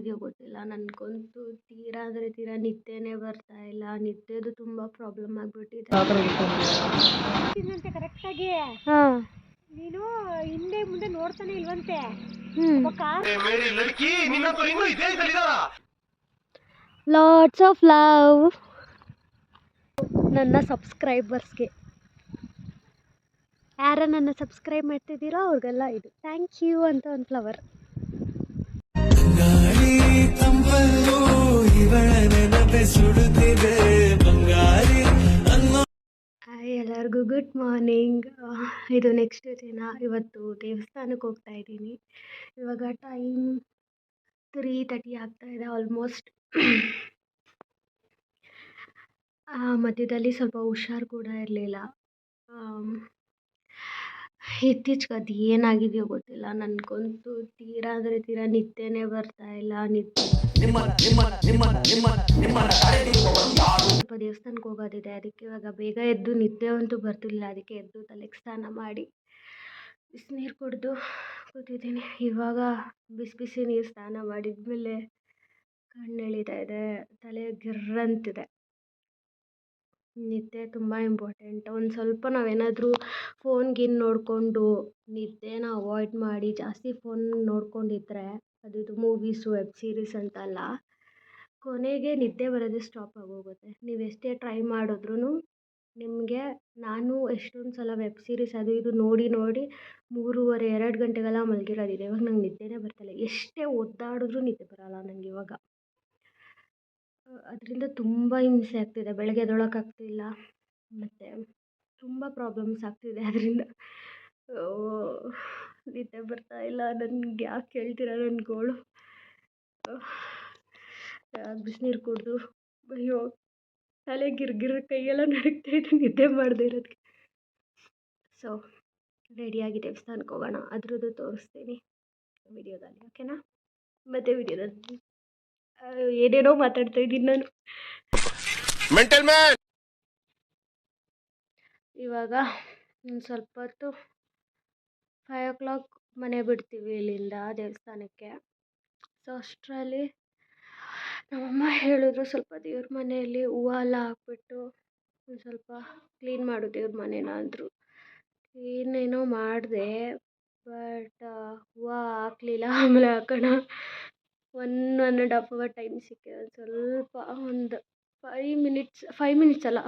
ಇದೆಯೋ ಗೊತ್ತಿಲ್ಲ, ನನಗಂತೂ ತೀರಾ ಅಂದರೆ ತೀರಾ ನಿದ್ದೆನೇ ಬರ್ತಾ ಇಲ್ಲ. ನಿದ್ದೆದು ತುಂಬ ಪ್ರಾಬ್ಲಮ್ ಆಗಿಬಿಟ್ಟಿದೆ. ಕರೆಕ್ಟಾಗಿ ಹಾಂ, ನೀನು ಹಿಂದೆ ಮುಂದೆ ನೋಡ್ತಾನೆ ಇಲ್ವಂತೆ. ಲಾಟ್ಸ್ ಆಫ್ ಲವ್ ನನ್ನ ಸಬ್ಸ್ಕ್ರೈಬರ್ಸ್ಗೆ. ಯಾರ ನನ್ನ ಸಬ್ಸ್ಕ್ರೈಬ್ ಮಾಡ್ತಿದ್ದೀರೋ ಅವ್ರಿಗೆಲ್ಲ ಇದು ಥ್ಯಾಂಕ್ ಯು ಅಂತ ಒಂದು ಫ್ಲವರ್. ಎಲ್ಲರಿಗೂ ಗುಡ್ ಮಾರ್ನಿಂಗ್. ಇದು ನೆಕ್ಸ್ಟ್ ದಿನ. ಇವತ್ತು ದೇವಸ್ಥಾನಕ್ಕೆ ಹೋಗ್ತಾ ಇದ್ದೀನಿ. ಇವಾಗ ಟೈಮ್ 3:30 ಆಗ್ತಾಯಿದೆ ಆಲ್ಮೋಸ್ಟ್. ಮಧ್ಯದಲ್ಲಿ ಸ್ವಲ್ಪ ಹುಷಾರು ಕೂಡ ಇರಲಿಲ್ಲ. ಇತ್ತೀಚೆಗೆ ಅದು ಏನಾಗಿದೆಯೋ ಗೊತ್ತಿಲ್ಲ, ನನಗಂತೂ ತೀರಾ ಅಂದರೆ ತೀರಾ ನಿದ್ದೆನೇ ಬರ್ತಾ ಇಲ್ಲ. ಸ್ವಲ್ಪ ದೇವಸ್ಥಾನಕ್ಕೆ ಹೋಗೋದಿದೆ, ಅದಕ್ಕೆ ಇವಾಗ ಬೇಗ ಎದ್ದು, ನಿದ್ದೆ ಅಂತೂ ಬರ್ತಿಲ್ಲ, ಅದಕ್ಕೆ ಎದ್ದು ತಲೆಗೆ ಸ್ನಾನ ಮಾಡಿ ಬಿಸಿನೀರು ಕುಡಿದು ಕೂತಿದ್ದೀನಿ. ಇವಾಗ ಬಿಸಿ ಬಿಸಿ ನೀರು ಸ್ನಾನ ಮಾಡಿದ್ಮೇಲೆ ಕಣ್ಣು ಎಳೀತಾ ಇದೆ, ತಲೆ ಗಿರ್ರಂತಿದೆ. ನಿದ್ದೆ ತುಂಬ ಇಂಪಾರ್ಟೆಂಟ್. ಒಂದು ಸ್ವಲ್ಪ ನಾವೇನಾದರೂ ಫೋನ್ ನೋಡಿಕೊಂಡು ನಿದ್ದೆನ ಅವಾಯ್ಡ್ ಮಾಡಿ ಜಾಸ್ತಿ ಫೋನ್ ನೋಡ್ಕೊಂಡಿದ್ರೆ, ಅದು ಮೂವೀಸು ವೆಬ್ ಸೀರೀಸ್ ಅಂತಲ್ಲ, ಕೊನೆಗೆ ನಿದ್ದೆ ಬರೋದೇ ಸ್ಟಾಪ್ ಆಗೋಗುತ್ತೆ. ನೀವು ಎಷ್ಟೇ ಟ್ರೈ ಮಾಡಿದ್ರೂ ನಿಮಗೆ, ನಾನು ಎಷ್ಟೊಂದು ಸಲ ವೆಬ್ ಸೀರೀಸ್ ಅದು ಇದು ನೋಡಿ 3:30 2 ಗಂಟೆಗೆಲ್ಲ ಮಲಗಿರೋದಿದೆ. ಇವಾಗ ನಂಗೆ ನಿದ್ದೆನೇ ಬರ್ತಾಯಿಲ್ಲ. ಎಷ್ಟೇ ಒದ್ದಾಡಿದ್ರೂ ನಿದ್ದೆ ಬರೋಲ್ಲ ನನಗೆ ಇವಾಗ. ಅದರಿಂದ ತುಂಬ ಹಿಂಸೆ ಆಗ್ತಿದೆ. ಬೆಳಗ್ಗೆ ಎದ್ದೇಳೋಕ್ಕಾಗ್ತಿಲ್ಲ, ಮತ್ತು ತುಂಬ ಪ್ರಾಬ್ಲಮ್ಸ್ ಆಗ್ತಿದೆ ಅದರಿಂದ. ನಿದ್ದೆ ಬರ್ತಾಯಿಲ್ಲ. ನನಗೆ ಯಾಕೆ ಹೇಳ್ತೀರಾ ನನ್ನ ಗೋಳು? ಬಿಸಿನೀರು ಕುಡಿದು ಅಯ್ಯೋ ತಲೆ ಗಿರ್ಗಿರ್, ಕೈಯೆಲ್ಲ ನಡುಗ್ತಾಯಿದೆ ನಿದ್ದೆ ಮಾಡದೇ ಇರೋದಕ್ಕೆ. ಸೊ ರೆಡಿಯಾಗಿ ದೇವಸ್ಥಾನಕ್ಕೆ ಹೋಗೋಣ. ಅದ್ರದ್ದು ತೋರಿಸ್ತೀನಿ ವಿಡಿಯೋದಲ್ಲಿ, ಓಕೆನಾ? ಮತ್ತು ವಿಡಿಯೋದಲ್ಲಿ ಏನೇನೋ ಮಾತಾಡ್ತಾ ಇದ್ದೀನಿ ನಾನು. ಇವಾಗ ಸ್ವಲ್ಪ ಹೊತ್ತು 5 o'clock ಮನೆ ಬಿಡ್ತೀವಿ ಇಲ್ಲಿಂದ ದೇವಸ್ಥಾನಕ್ಕೆ. ಸೊ ಅಷ್ಟರಲ್ಲಿ ನಮ್ಮಮ್ಮ ಹೇಳಿದ್ರು, ಸ್ವಲ್ಪ ದೇವ್ರ ಮನೆಯಲ್ಲಿ ಹೂವು ಎಲ್ಲ ಹಾಕ್ಬಿಟ್ಟು ಒಂದು ಸ್ವಲ್ಪ ಕ್ಲೀನ್ ಮಾಡು ದೇವ್ರ ಮನೇನ ಅಂದರು. ಏನೇನೋ ಮಾಡಿದೆ, ಬಟ್ ಹೂವು ಹಾಕಲಿಲ್ಲ. ಆಮೇಲೆ ಹಾಕೋಣ 1.5 hour ಟೈಮ್ ಸಿಕ್ಕಿದೆ. ಸ್ವಲ್ಪ ಒಂದು 5 ಮಿನಿಟ್ಸ್ ಅಲ್ಲ,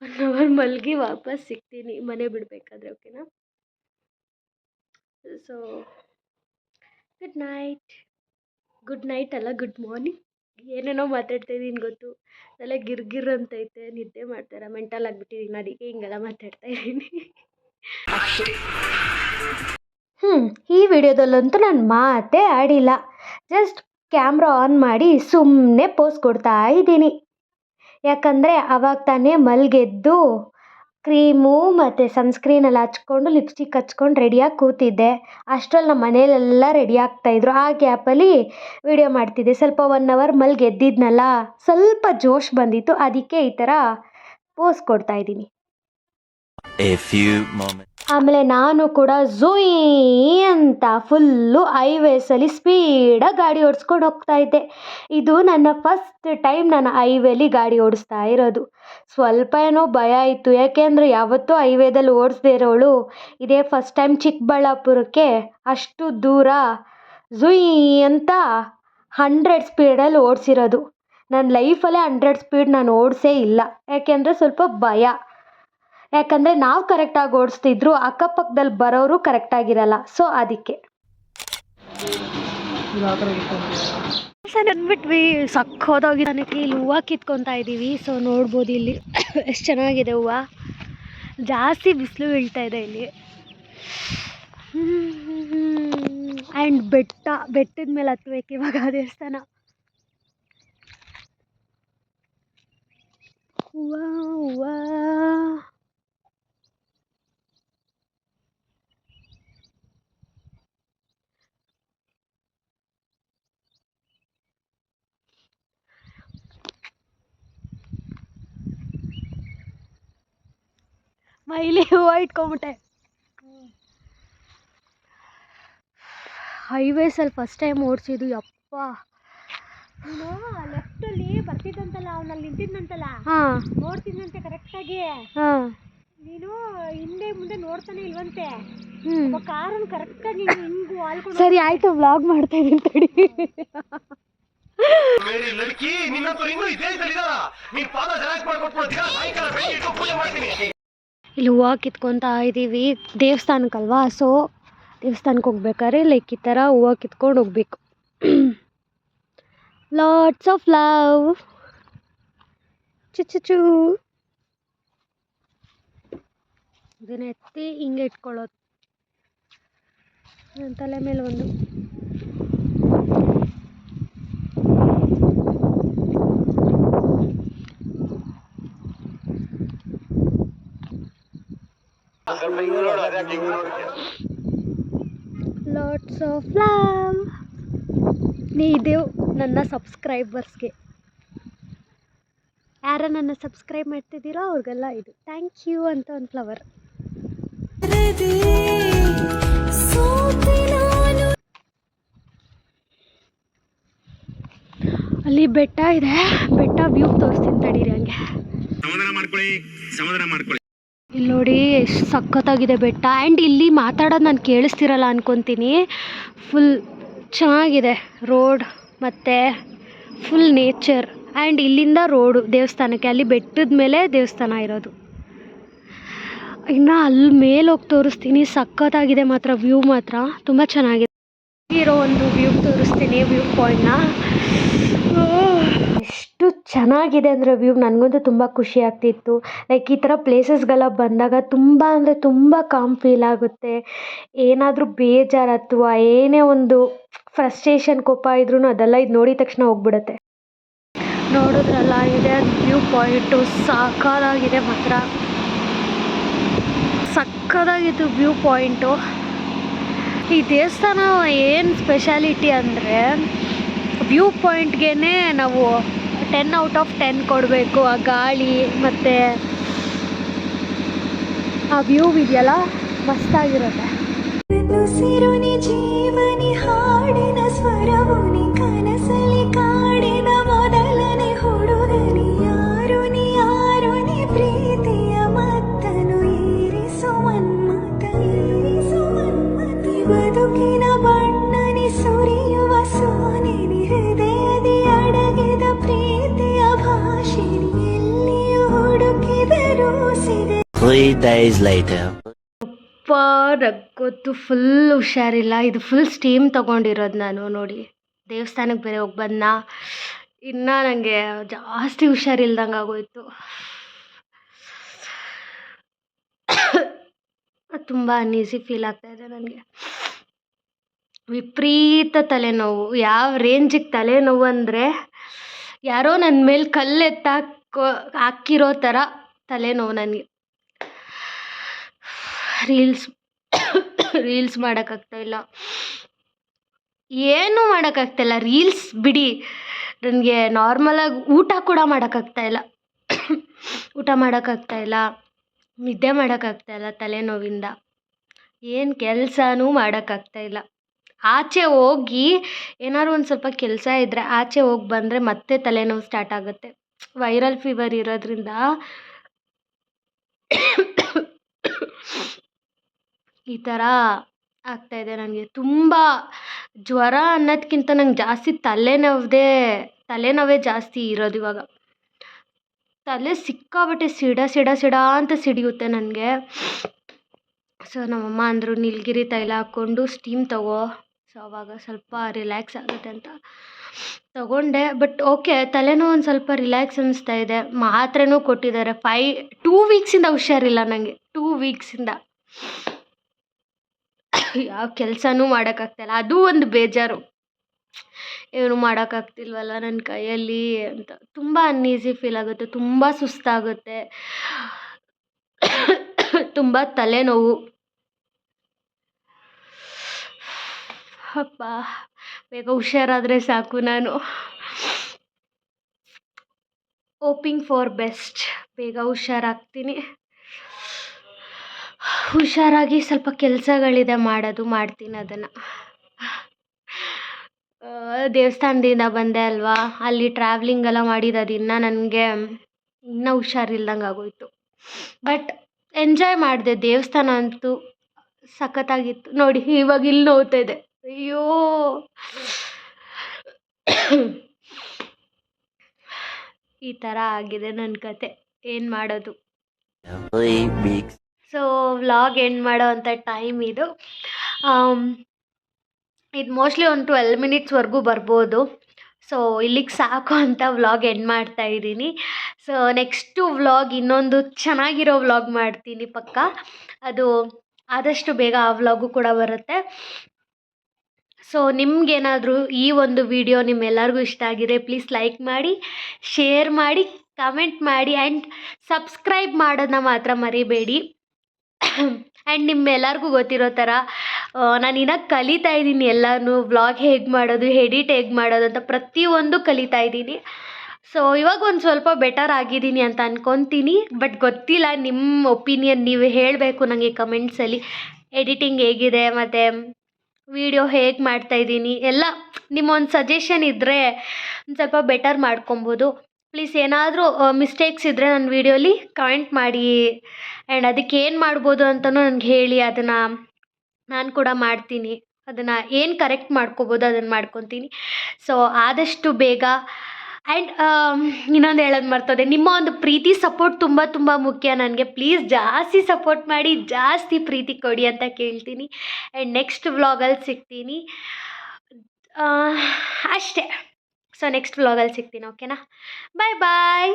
1 hour ಮಲಗಿ ವಾಪಸ್ ಸಿಗ್ತೀನಿ ಮನೆ ಬಿಡಬೇಕಾದ್ರೆ, ಓಕೆನಾ? ಸೊ ಗುಡ್ ನೈಟ್ ಅಲ್ಲ, ಗುಡ್ ಮಾರ್ನಿಂಗ್. ಏನೇನೋ ಮಾತಾಡ್ತಾ ಇದ್ದೀನಿ ಗೊತ್ತು, ತಲೆ ಗಿರ್ಗಿರ್ ಅಂತೈತೆ, ನಿದ್ದೆ ಮಾಡ್ತಾರ, ಮೆಂಟಲ್ ಆಗಿಬಿಟ್ಟಿದ್ದೀನಿ, ಅದಕ್ಕೆ ಹಿಂಗೆಲ್ಲ ಮಾತಾಡ್ತಾ ಇದ್ದೀನಿ. ಈ ವಿಡಿಯೋದಲ್ಲಂತೂ ನಾನು ಮಾತೇ ಆಡಿಲ್ಲ, ಜಸ್ಟ್ ಕ್ಯಾಮ್ರಾ ಆನ್ ಮಾಡಿ ಸುಮ್ಮನೆ ಪೋಸ್ ಕೊಡ್ತಾ ಇದ್ದೀನಿ. ಯಾಕಂದರೆ ಅವಾಗ ತಾನೇ ಮಲಗೆದ್ದು ಕ್ರೀಮು ಮತ್ತು ಸನ್ಸ್ಕ್ರೀನೆಲ್ಲ ಹಚ್ಕೊಂಡು, ಲಿಪ್ಸ್ಟಿಕ್ ಹಚ್ಕೊಂಡು ರೆಡಿಯಾಗಿ ಕೂತಿದ್ದೆ. ಅಷ್ಟರಲ್ಲಿ ನಮ್ಮ ಮನೇಲೆಲ್ಲ ರೆಡಿ ಆಗ್ತಾಯಿದ್ರು. ಆ ಗ್ಯಾಪಲ್ಲಿ ವಿಡಿಯೋ ಮಾಡ್ತಿದ್ದೆ. ಸ್ವಲ್ಪ 1 hour ಮಲಗೆದ್ದಿದ್ನಲ್ಲ, ಸ್ವಲ್ಪ ಜೋಶ್ ಬಂದಿತ್ತು, ಅದಕ್ಕೆ ಈ ಥರ ಪೋಸ್ ಕೊಡ್ತಾಯಿದ್ದೀನಿ. ಆಮೇಲೆ ನಾನು ಕೂಡ ಝೂಯ್ ಅಂತ ಫುಲ್ಲು ಹೈವೇಸಲ್ಲಿ ಸ್ಪೀಡಾಗಿ ಗಾಡಿ ಓಡಿಸ್ಕೊಂಡು ಹೋಗ್ತಾಯಿದ್ದೆ. ಇದು ನನ್ನ ಫಸ್ಟ್ ಟೈಮ್ ನಾನು ಹೈವೇಲಿ ಗಾಡಿ ಓಡಿಸ್ತಾ ಇರೋದು. ಸ್ವಲ್ಪ ಏನೋ ಭಯ ಇತ್ತು, ಯಾಕೆಂದರೆ ಯಾವತ್ತೂ ಹೈವೇದಲ್ಲಿ ಓಡಿಸ್ದೇ ಇರೋಳು ಇದೇ ಫಸ್ಟ್ ಟೈಮ್ ಚಿಕ್ಕಬಳ್ಳಾಪುರಕ್ಕೆ ಅಷ್ಟು ದೂರ ಝೂಯ್ ಅಂತ 100 ಸ್ಪೀಡಲ್ಲಿ ಓಡಿಸಿರೋದು. ನನ್ನ ಲೈಫಲ್ಲೇ 100 ಸ್ಪೀಡ್ ನಾನು ಓಡಿಸೇ ಇಲ್ಲ, ಯಾಕೆಂದರೆ ಸ್ವಲ್ಪ ಭಯ. ಯಾಕಂದರೆ ನಾವು ಕರೆಕ್ಟಾಗಿ ಓಡಿಸ್ತಿದ್ರು, ಅಕ್ಕಪಕ್ಕದಲ್ಲಿ ಬರೋರು ಕರೆಕ್ಟಾಗಿರಲ್ಲ. ಸೊ ಅದಕ್ಕೆ ಅಂದ್ಬಿಟ್ವಿ. ಸಕ್ಕತ್ತಾಗಿ ನನಗೆ ಇಲ್ಲಿ ಹೂವು ಕಿತ್ಕೊತಾ ಇದ್ದೀವಿ. ಸೊ ನೋಡ್ಬೋದು ಇಲ್ಲಿ ಎಷ್ಟು ಚೆನ್ನಾಗಿದೆ ಹೂವು. ಜಾಸ್ತಿ ಬಿಸಿಲು ಬೀಳ್ತಾ ಇದೆ ಇಲ್ಲಿ. ಆ್ಯಂಡ್ ಬೆಟ್ಟದ ಮೇಲೆ ಹತ್ಬೇಕು ಇವಾಗ ದೇವಸ್ಥಾನ. ಹೂವು ಮೈಲಿ ಹೂವು ಇಟ್ಕೊಂಬಿಟ್ಟೆ. ಹೈವೇಸಲ್ಲಿ ಫಸ್ಟ್ ಟೈಮ್ ಓಡಿಸಿದ್ದು. ಯಪ್ಪ ನೀನು ಲೆಫ್ಟಲ್ಲಿ ಬರ್ತಿದ್ದಂತಲ್ಲ ಅವನಲ್ಲಿ ನಿಂತಿದ್ದಂತಲ್ಲ ಹಾಂ ನೋಡ್ತಿದ್ದಂತೆ ಕರೆಕ್ಟಾಗಿ. ಹಾಂ ನೀನು ಹಿಂದೆ ಮುಂದೆ ನೋಡ್ತಾನೆ ಇಲ್ವಂತೆ. ಹ್ಞೂ ಕಾರನ್ನು ಕರೆಕ್ಟಾಗಿ ಹಿಂಗೆ ವಾಲ್ಕೊಂಡು ಸರಿ ಆಯಿತು, ವ್ಲಾಗ್ ಮಾಡ್ತಾ ಇದ್ದೀನಿ ತಡಿ. ಮೇರಿ ಲಡ್ಕಿ ನಿನ್ನಂತೂ ಇನ್ನೂ ಇದೇ ಇದ್ದಾರ. ನೀನ್ ಪಾದ ಜರಾಕ್ ಮಾಡ್ಕೊಟ್ಬಿಡ್ತೀಯ, ಸಾಯಂಕಾಲ ಬೆಳಿಗ್ಗೆ ಇಟ್ಟು ಪೂಜೆ ಮಾಡ್ತೀನಿ. ಇಲ್ಲಿ ಹೂವು ಕಿತ್ಕೊತಾ ಇದ್ದೀವಿ ದೇವಸ್ಥಾನಕ್ಕಲ್ವಾ, ಸೊ ದೇವಸ್ಥಾನಕ್ಕೆ ಹೋಗ್ಬೇಕಾದ್ರೆ ಲೈಕ್ ಈ ಥರ ಹೂವು ಕಿತ್ಕೊಂಡು ಹೋಗ್ಬೇಕು. Lots of love. ಚು ಇದನ್ನ ಎತ್ತಿ ಹಿಂಗೆ ಇಟ್ಕೊಳ್ಳೋದು. ನನ್ನ ತಲೆ ಮೇಲೆ ಒಂದು ಲಾಟ್ಸ್ ಆಫ್ ಲವ್. ಇದು ನನ್ನ ಸಬ್ಸ್ಕ್ರೈಬರ್ಸ್ಗೆ, ಯಾರ ನನ್ನ ಸಬ್ಸ್ಕ್ರೈಬ್ ಮಾಡ್ತಿದ್ದೀರೋ ಅವ್ರಿಗೆಲ್ಲ ಇದು ಥ್ಯಾಂಕ್ ಯು ಅಂತ ಒಂದು ಫ್ಲವರ್. ಅಲ್ಲಿ ಬೆಟ್ಟ ಇದೆ, ಬೆಟ್ಟ ವ್ಯೂ ತೋರಿಸ್ತೀನಿ ತಡೀರಿ ಹಂಗೆ. ಇಲ್ಲಿ ನೋಡಿ ಎಷ್ಟು ಸಖತ್ತಾಗಿದೆ ಬೆಟ್ಟ. ಆ್ಯಂಡ್ ಇಲ್ಲಿ ಮಾತಾಡೋದು ನಾನು ಕೇಳಿಸ್ತಿರಲ್ಲ ಅನ್ಕೊತೀನಿ. ಫುಲ್ ಚೆನ್ನಾಗಿದೆ ರೋಡ್ ಮತ್ತು ಫುಲ್ ನೇಚರ್. ಆ್ಯಂಡ್ ಇಲ್ಲಿಂದ ರೋಡು ದೇವಸ್ಥಾನಕ್ಕೆ, ಅಲ್ಲಿ ಬೆಟ್ಟದ ಮೇಲೆ ದೇವಸ್ಥಾನ ಇರೋದು. ಇನ್ನು ಅಲ್ಲಿ ಮೇಲೆ ಹೋಗಿ ತೋರಿಸ್ತೀನಿ. ಸಖತ್ತಾಗಿದೆ ಮಾತ್ರ, ವ್ಯೂ ಮಾತ್ರ ತುಂಬ ಚೆನ್ನಾಗಿದೆ. ಇರೋ ಒಂದು ವ್ಯೂ ತೋರಿಸ್ತೀನಿ, ವ್ಯೂ ಪಾಯಿಂಟ್ನ. ಎಷ್ಟು ಚೆನ್ನಾಗಿದೆ ಅಂದರೆ ವ್ಯೂ, ನನಗಂತೂ ತುಂಬ ಖುಷಿ ಆಗ್ತಿತ್ತು. ಲೈಕ್ ಈ ಥರ ಪ್ಲೇಸಸ್ಗೆಲ್ಲ ಬಂದಾಗ ತುಂಬ ಅಂದರೆ ತುಂಬ ಕಾಮ್ ಫೀಲ್ ಆಗುತ್ತೆ. ಏನಾದರೂ ಬೇಜಾರು ಅಥವಾ ಏನೇ ಒಂದು ಫ್ರಸ್ಟ್ರೇಷನ್ ಕೋಪ ಇದ್ರೂ ಅದೆಲ್ಲ ಇದು ನೋಡಿದ ತಕ್ಷಣ ಹೋಗ್ಬಿಡುತ್ತೆ. ನೋಡಿದ್ರಲ್ಲ, ಇದೆ ವ್ಯೂ ಪಾಯಿಂಟು, ಸಾಕಾಗಿದೆ ಮಾತ್ರ, ಸಕ್ಕದಾಗಿತ್ತು ವ್ಯೂ ಪಾಯಿಂಟು. ಈ ದೇವಸ್ಥಾನ ಏನು ಸ್ಪೆಷಾಲಿಟಿ ಅಂದರೆ ವ್ಯೂ ಪಾಯಿಂಟ್ಗೆ ನಾವು 10/10 ಕೊಡಬೇಕು. ಆ ಗಾಳಿ ಮತ್ತು ಆ ವ್ಯೂ ಇದೆಯಲ್ಲ ಮಸ್ತಾಗಿರುತ್ತೆ. ಜೀವನಿ ಹಾಡಿನ ಸ್ವರವುನಿ ಕನಸಲಿ ಕಾಡಿನ ಮೊದಲನೇ ಹುಡುಗನಿ ಯಾರು ನೀ ಪ್ರೀತಿಯ ಮತ್ತನು ಏರಿಸು ಮನ್ಮತಿ ಬದುಕಿನ ಬಣ್ಣನಿ ಸುರಿಯುವ ಸೋನಿನಿ ಹೃದಯದಿ ಅಡಗಿದ ಪ್ರೀತಿಯ ಭಾಷಿಣಿ ಎಲ್ಲಿಯೂ ಹುಡುಕಿದರೂ ಸಿಗ. 3 days later. ನಕ್ಕೊತ್ತು ಫುಲ್ ಹುಷಾರಿಲ್ಲ. ಇದು ಫುಲ್ ಸ್ಟೀಮ್ ತೊಗೊಂಡಿರೋದು ನಾನು. ನೋಡಿ ದೇವಸ್ಥಾನಕ್ಕೆ ಬೇರೆ ಹೋಗಿ ಬಂದ, ಇನ್ನು ನನಗೆ ಜಾಸ್ತಿ ಹುಷಾರಿಲ್ದಂಗೆ ಆಗೋಯ್ತು. ತುಂಬ ಅನ್ಈಸಿ ಫೀಲ್ ಆಗ್ತಾಯಿದೆ ನನಗೆ. ವಿಪರೀತ ತಲೆನೋವು. ಯಾವ ರೇಂಜಿಗೆ ತಲೆನೋವು ಅಂದರೆ ಯಾರೋ ನನ್ನ ಮೇಲೆ ಹಾಕಿರೋ ಥರ ತಲೆನೋವು ನನಗೆ. ರೀಲ್ಸ್ ಮಾಡೋಕ್ಕಾಗ್ತಾಯಿಲ್ಲ, ಏನೂ ಮಾಡೋಕ್ಕಾಗ್ತಾಯಿಲ್ಲ. ರೀಲ್ಸ್ ಬಿಡಿ, ನನಗೆ ನಾರ್ಮಲಾಗಿ ಊಟ ಕೂಡ ಮಾಡೋಕ್ಕಾಗ್ತಾಯಿಲ್ಲ. ಊಟ ಮಾಡೋಕ್ಕಾಗ್ತಾಯಿಲ್ಲ, ನಿದ್ದೆ ಮಾಡೋಕ್ಕಾಗ್ತಾಯಿಲ್ಲ ತಲೆನೋವಿಂದ. ಏನು ಕೆಲಸನೂ ಮಾಡೋಕ್ಕಾಗ್ತಾಯಿಲ್ಲ. ಆಚೆ ಹೋಗಿ ಏನಾದ್ರು ಒಂದು ಸ್ವಲ್ಪ ಕೆಲಸ ಇದ್ದರೆ ಆಚೆ ಹೋಗಿ ಬಂದರೆ ಮತ್ತೆ ತಲೆನೋವು ಸ್ಟಾರ್ಟ್ ಆಗುತ್ತೆ. ವೈರಲ್ ಫೀವರ್ ಇರೋದ್ರಿಂದ ಈ ಥರ ಆಗ್ತಾಯಿದೆ ನನಗೆ. ತುಂಬ ಜ್ವರ ಅನ್ನೋದಕ್ಕಿಂತ ನಂಗೆ ಜಾಸ್ತಿ ತಲೆನೋವೇ ಜಾಸ್ತಿ ಇರೋದು ಇವಾಗ. ತಲೆ ಸಿಕ್ಕಾಬಟ್ಟೆ ಸಿಡ ಅಂತ ಸಿಡಿಯುತ್ತೆ ನನಗೆ. ಸೊ ನಮ್ಮಮ್ಮ ಅಂದರು ನೀಲಗಿರಿ ತೈಲ ಹಾಕ್ಕೊಂಡು ಸ್ಟೀಮ್ ತಗೋ, ಸೊ ಅವಾಗ ಸ್ವಲ್ಪ ರಿಲ್ಯಾಕ್ಸ್ ಆಗುತ್ತೆ ಅಂತ ತಗೊಂಡೆ. ಬಟ್ ಓಕೆ, ತಲೆನೋವು ಒಂದು ಸ್ವಲ್ಪ ರಿಲ್ಯಾಕ್ಸ್ ಅನ್ನಿಸ್ತಾ ಇದೆ. ಮಾತ್ರೆನೂ ಕೊಟ್ಟಿದ್ದಾರೆ. 2 ವೀಕ್ಸಿಂದ ಹುಷಾರಿಲ್ಲ ನನಗೆ. 2 ವೀಕ್ಸಿಂದ ಯಾವ ಕೆಲಸನೂ ಮಾಡೋಕ್ಕಾಗ್ತಾಯಿಲ್ಲ. ಅದು ಒಂದು ಬೇಜಾರು, ಏನು ಮಾಡೋಕ್ಕಾಗ್ತಿಲ್ವಲ್ಲ ನನ್ನ ಕೈಯಲ್ಲಿ ಅಂತ. ತುಂಬ ಅನ್ಈಸಿ ಫೀಲ್ ಆಗುತ್ತೆ, ತುಂಬ ಸುಸ್ತಾಗುತ್ತೆ, ತುಂಬ ತಲೆನೋವು. ಅಪ್ಪ ಬೇಗ ಹುಷಾರಾದರೆ ಸಾಕು. ನಾನು ಹೋಪಿಂಗ್ ಫಾರ್ ಬೆಸ್ಟ್, ಬೇಗ ಹುಷಾರಾಗ್ತೀನಿ. ಹುಷಾರಾಗಿ ಸ್ವಲ್ಪ ಕೆಲಸಗಳಿದೆ ಮಾಡ್ತೀನಿ ಅದನ್ನು. ದೇವಸ್ಥಾನದಿಂದ ಬಂದೆ ಅಲ್ವಾ, ಅಲ್ಲಿ ಟ್ರಾವ್ಲಿಂಗ್ ಎಲ್ಲ ಮಾಡಿದ್ದು ನನಗೆ ಇನ್ನೂ ಹುಷಾರಿಲ್ದಂಗೆ ಆಗೋಯ್ತು. ಬಟ್ ಎಂಜಾಯ್ ಮಾಡಿದೆ. ದೇವಸ್ಥಾನ ಅಂತೂ ಸಖತ್ತಾಗಿತ್ತು. ನೋಡಿ ಇವಾಗ ಇಲ್ಲಿ ನೋವ್ತಾ ಇದೆ. ಅಯ್ಯೋ ಈ ಥರ ಆಗಿದೆ ನನ್ನ ಕತೆ. ಏನು ಮಾಡೋದು. Every big so vlog end ಮಾಡೋ ಅಂಥ ಟೈಮ್ ಇದು. ಇದು ಮೋಸ್ಟ್ಲಿ ಒಂದು 12 ಮಿನಿಟ್ಸ್ವರೆಗೂ ಬರ್ಬೋದು. ಸೊ ಇಲ್ಲಿಗೆ ಸಾಕು ಅಂತ ವ್ಲಾಗ್ ಎಂಡ್ ಮಾಡ್ತಾ ಇದ್ದೀನಿ. ಸೊ ನೆಕ್ಸ್ಟು ವ್ಲಾಗ್ ಇನ್ನೊಂದು ಚೆನ್ನಾಗಿರೋ ವ್ಲಾಗ್ ಮಾಡ್ತೀನಿ ಪಕ್ಕ. ಅದು ಆದಷ್ಟು ಬೇಗ ಆ ವ್ಲಾಗು ಕೂಡ ಬರುತ್ತೆ. ಸೊ ನಿಮ್ಗೇನಾದರೂ ಈ ಒಂದು ವಿಡಿಯೋ ನಿಮ್ಮೆಲ್ಲರಿಗೂ ಇಷ್ಟ ಆಗಿದೆ, ಪ್ಲೀಸ್ ಲೈಕ್ ಮಾಡಿ, ಶೇರ್ ಮಾಡಿ, ಕಮೆಂಟ್ ಮಾಡಿ ಆ್ಯಂಡ್ ಸಬ್ಸ್ಕ್ರೈಬ್ ಮಾಡೋದನ್ನ ಮಾತ್ರ ಮರಿಬೇಡಿ. ಆ್ಯಂಡ್ ನಿಮ್ಮೆಲ್ಲರಿಗೂ ಗೊತ್ತಿರೋ ಥರ ನಾನು ಇನ್ನೂ ಕಲಿತಾ ಇದ್ದೀನಿ ಎಲ್ಲನೂ. ವ್ಲಾಗ್ ಹೇಗೆ ಮಾಡೋದು, ಎಡಿಟ್ ಹೇಗೆ ಮಾಡೋದು ಅಂತ ಪ್ರತಿಯೊಂದು ಕಲಿತಾ ಇದ್ದೀನಿ. ಸೊ ಇವಾಗ ಒಂದು ಸ್ವಲ್ಪ ಬೆಟರ್ ಆಗಿದ್ದೀನಿ ಅಂತ ಅಂದ್ಕೊತೀನಿ. ಬಟ್ ಗೊತ್ತಿಲ್ಲ, ನಿಮ್ಮ ಒಪಿನಿಯನ್ ನೀವು ಹೇಳಬೇಕು ನನಗೆ ಕಮೆಂಟ್ಸಲ್ಲಿ. ಎಡಿಟಿಂಗ್ ಹೇಗಿದೆ ಮತ್ತು ವಿಡಿಯೋ ಹೇಗೆ ಮಾಡ್ತಾಯಿದ್ದೀನಿ ಎಲ್ಲ ನಿಮ್ಮೊಂದು ಸಜೆಷನ್ ಇದ್ದರೆ ಒಂದು ಸ್ವಲ್ಪ ಬೆಟರ್ ಮಾಡ್ಕೊಬೋದು. ಪ್ಲೀಸ್ ಏನಾದರೂ ಮಿಸ್ಟೇಕ್ಸ್ ಇದ್ದರೆ ನನ್ನ ವೀಡಿಯೋಲಿ ಕಮೆಂಟ್ ಮಾಡಿ ಆ್ಯಂಡ್ ಅದಕ್ಕೆ ಏನು ಮಾಡ್ಬೋದು ಅಂತಲೂ ನನಗೆ ಹೇಳಿ. ಅದನ್ನು ನಾನು ಕೂಡ ಮಾಡ್ತೀನಿ. ಅದನ್ನು ಏನು ಕರೆಕ್ಟ್ ಮಾಡ್ಕೊಬೋದು ಅದನ್ನು ಮಾಡ್ಕೊತೀನಿ. ಸೊ ಆದಷ್ಟು ಬೇಗ. ಆ್ಯಂಡ್ ಇನ್ನೊಂದು ಹೇಳೋದು ಮರ್ತೋದೆ, ನಿಮ್ಮ ಒಂದು ಪ್ರೀತಿ ಸಪೋರ್ಟ್ ತುಂಬ ತುಂಬ ಮುಖ್ಯ ನನಗೆ. ಪ್ಲೀಸ್ ಜಾಸ್ತಿ ಸಪೋರ್ಟ್ ಮಾಡಿ, ಜಾಸ್ತಿ ಪ್ರೀತಿ ಕೊಡಿ ಅಂತ ಕೇಳ್ತೀನಿ. ಆ್ಯಂಡ್ ನೆಕ್ಸ್ಟ್ ವ್ಲಾಗಲ್ಲಿ ಸಿಗ್ತೀನಿ ಅಷ್ಟೇ. ಸೊ ನೆಕ್ಸ್ಟ್ ವ್ಲಾಗಲ್ಲಿ ಸಿಗ್ತೀನಿ. ಓಕೆನಾ? ಬಾಯ್ ಬಾಯ್.